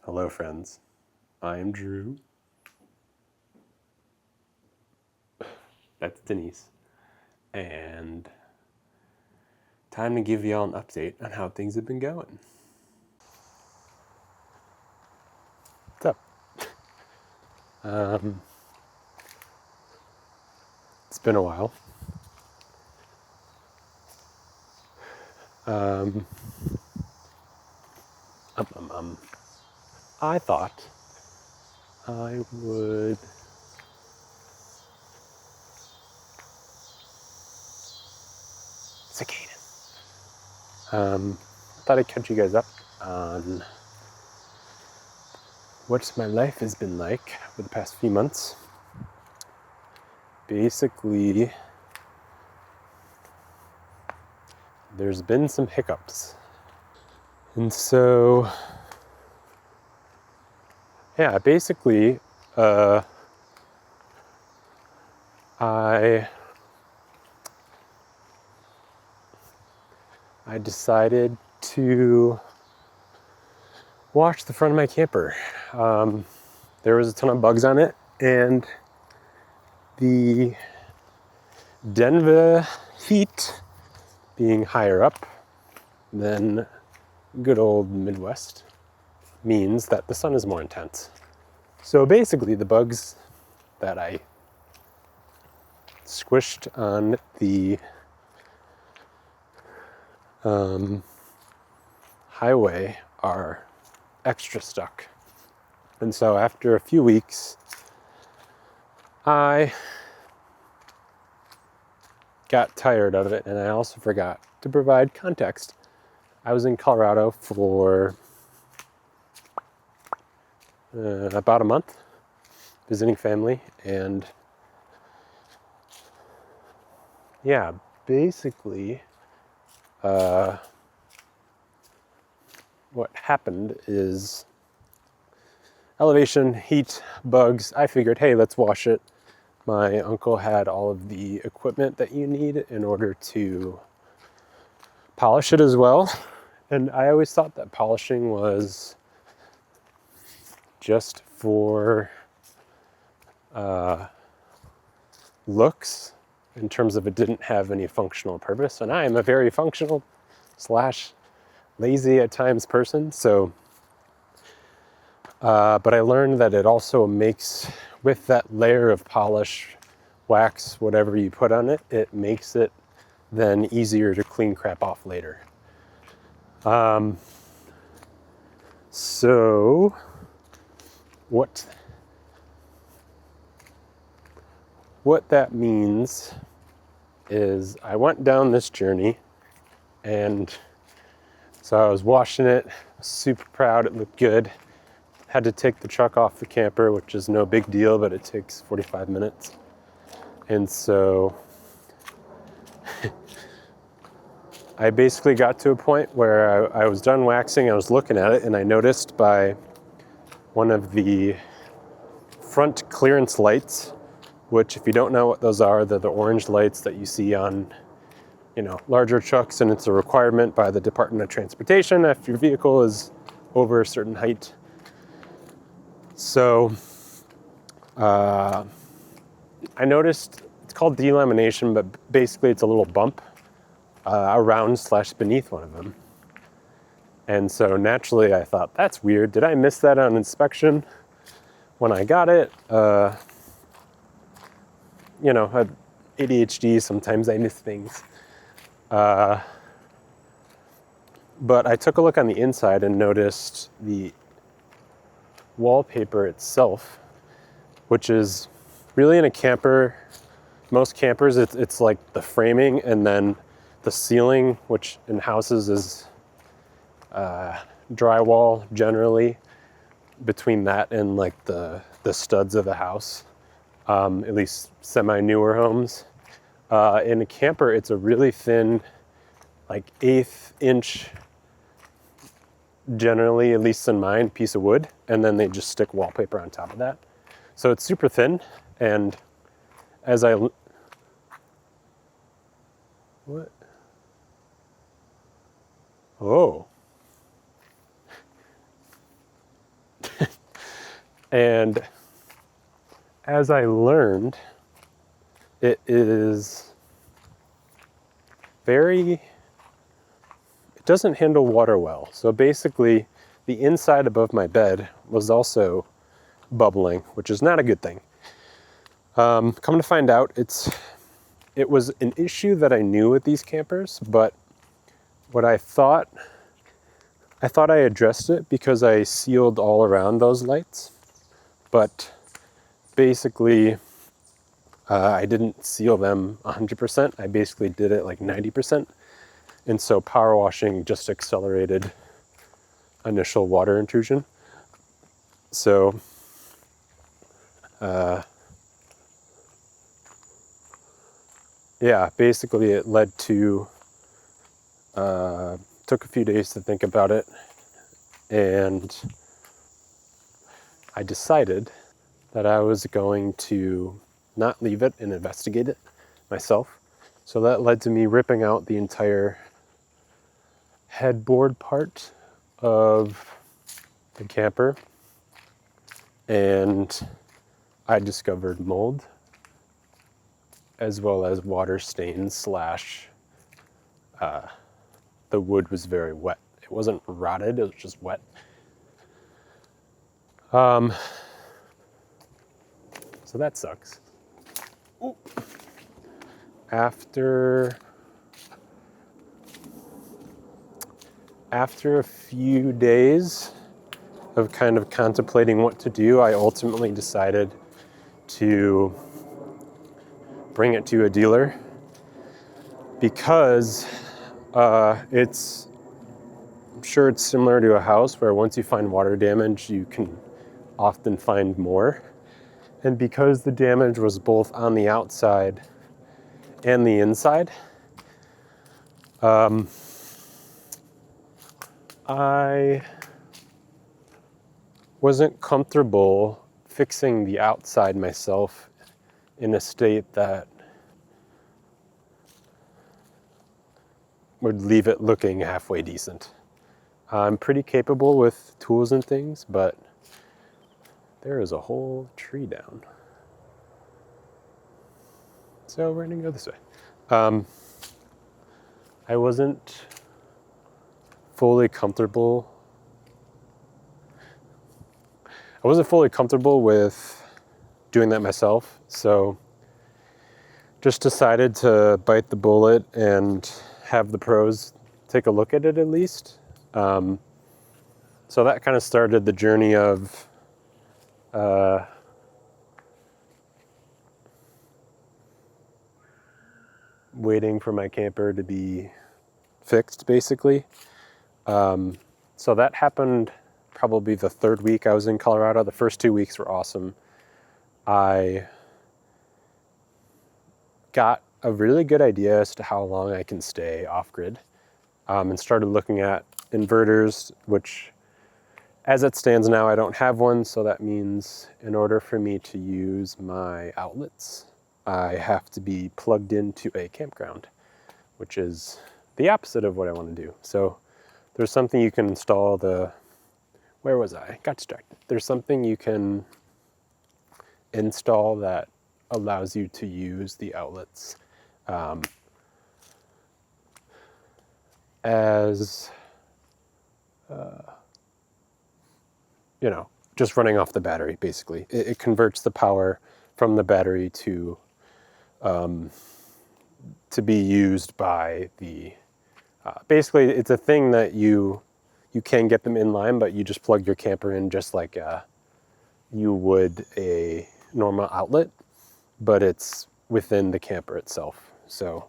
Hello, friends. I'm Drew. That's Denise. And time to give y'all an update on how things have been going. What's up? It's been a while. I thought I would cicadas. Thought I'd catch you guys up on what my life has been like for the past few months. Basically, there's been some hiccups. And so, yeah, basically, I decided to wash the front of my camper. There was a ton of bugs on it, and the Denver heat being higher up than good old Midwest means that the sun is more intense. So basically, the bugs that I squished on the highway are extra stuck. And so after a few weeks, I got tired of it, and I also forgot to provide context. I was in Colorado for about a month, visiting family, and yeah, basically, what happened is elevation, heat, bugs. I figured, hey, let's wash it. My uncle had all of the equipment that you need in order to polish it as well. And I always thought that polishing was just for looks, in terms of it didn't have any functional purpose. And I am a very functional / lazy at times person. So, but I learned that it also makes, with that layer of polish, wax, whatever you put on it, it makes it then easier to clean crap off later. So what that means is I went down this journey, and so I was washing it, super proud, it looked good. Had to take the truck off the camper, which is no big deal, but it takes 45 minutes. And so I basically got to a point where I was done waxing, I was looking at it, and I noticed by one of the front clearance lights, which, if you don't know what those are, they're the orange lights that you see on, larger trucks, and it's a requirement by the Department of Transportation if your vehicle is over a certain height. So I noticed it's called delamination, but basically it's a little bump around / beneath one of them. And so naturally I thought, that's weird. Did I miss that on inspection when I got it? ADHD, sometimes I miss things. But I took a look on the inside and noticed the wallpaper itself, which is really, in a camper, most campers, it's like the framing, and then the ceiling, which in houses is drywall generally, between that and like the studs of the house, at least semi-newer homes. In a camper, it's a really thin, like 1/8 inch, generally, at least in mine, piece of wood, and then they just stick wallpaper on top of that. So it's super thin, and as I... What? Oh. And as I learned, it doesn't handle water well. So basically, the inside above my bed was also bubbling, which is not a good thing. Come to find out, it was an issue that I knew with these campers, but what I thought I addressed it because I sealed all around those lights, but basically I didn't seal them 100%. I basically did it like 90%. And so power washing just accelerated initial water intrusion. So yeah, basically it led to, took a few days to think about it, and I decided that I was going to not leave it and investigate it myself. So that led to me ripping out the entire headboard part of the camper, and I discovered mold as well as water stains / the wood was very wet. It wasn't rotted, it was just wet. So that sucks. Ooh. After a few days of kind of contemplating what to do, I ultimately decided to bring it to a dealer because I'm sure it's similar to a house where once you find water damage, you can often find more. And because the damage was both on the outside and the inside, I wasn't comfortable fixing the outside myself in a state that would leave it looking halfway decent. I'm pretty capable with tools and things, but there is a whole tree down. So we're gonna go this way. I wasn't fully comfortable. I wasn't fully comfortable with doing that myself, so just decided to bite the bullet and have the pros take a look at it at least. So that kind of started the journey of waiting for my camper to be fixed, basically. So that happened probably the third week I was in Colorado. The first 2 weeks were awesome. I got a really good idea as to how long I can stay off-grid, and started looking at inverters, which as it stands now, I don't have one. So that means in order for me to use my outlets, I have to be plugged into a campground, which is the opposite of what I want to do. So there's something you can install where was I? Got distracted. There's something you can install that allows you to use the outlets as, just running off the battery, basically. It converts the power from the battery to be used by the, basically it's a thing that you can get them in line, but you just plug your camper in just like you would a normal outlet, but it's within the camper itself. So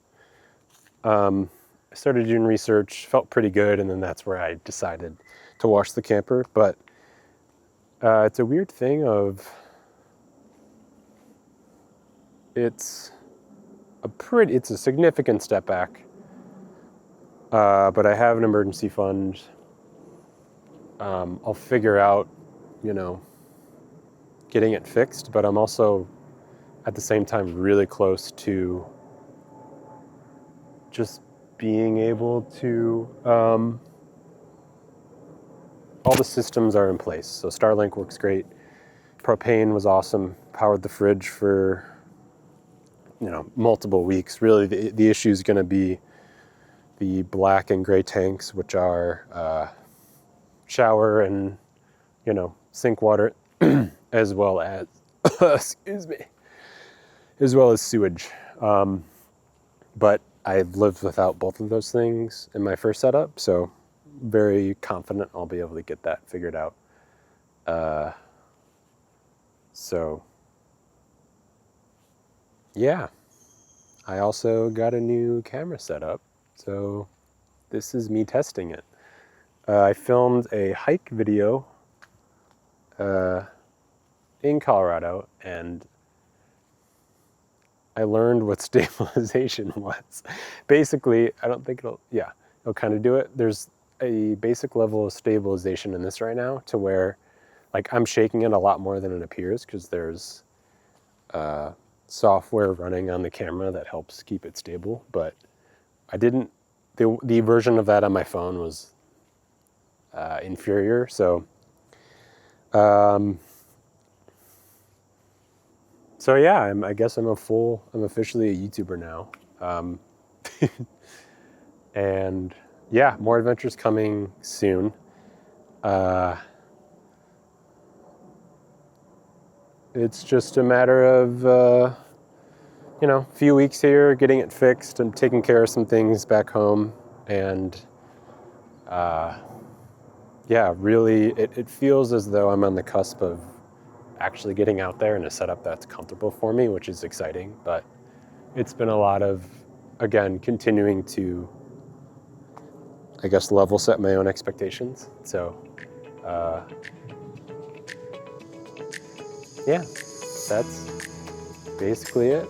I started doing research, felt pretty good, and then that's where I decided to wash the camper. But it's a weird thing of, it's a significant step back, but I have an emergency fund. I'll figure out, getting it fixed, but I'm also at the same time really close to just being able to, all the systems are in place. So Starlink works great. propane was awesome. Powered the fridge for, multiple weeks. Really, the issue is going to be the black and gray tanks, which are shower and, sink water, as well as, excuse me, as well as sewage. But I've lived without both of those things in my first setup, so very confident I'll be able to get that figured out. So, yeah. I also got a new camera set up, so this is me testing it. I filmed a hike video in Colorado, and I learned what stabilization was. Basically, I don't think it'll kind of do it. There's a basic level of stabilization in this right now to where, like, I'm shaking it a lot more than it appears because there's software running on the camera that helps keep it stable. But I didn't, the version of that on my phone was inferior. So, yeah, I guess I'm officially a YouTuber now. And yeah, more adventures coming soon. It's just a matter of, a few weeks here, getting it fixed and taking care of some things back home. And yeah, really, it feels as though I'm on the cusp of actually getting out there in a setup that's comfortable for me, which is exciting. But it's been a lot of, again, continuing to, I guess, level set my own expectations. So, yeah, that's basically it.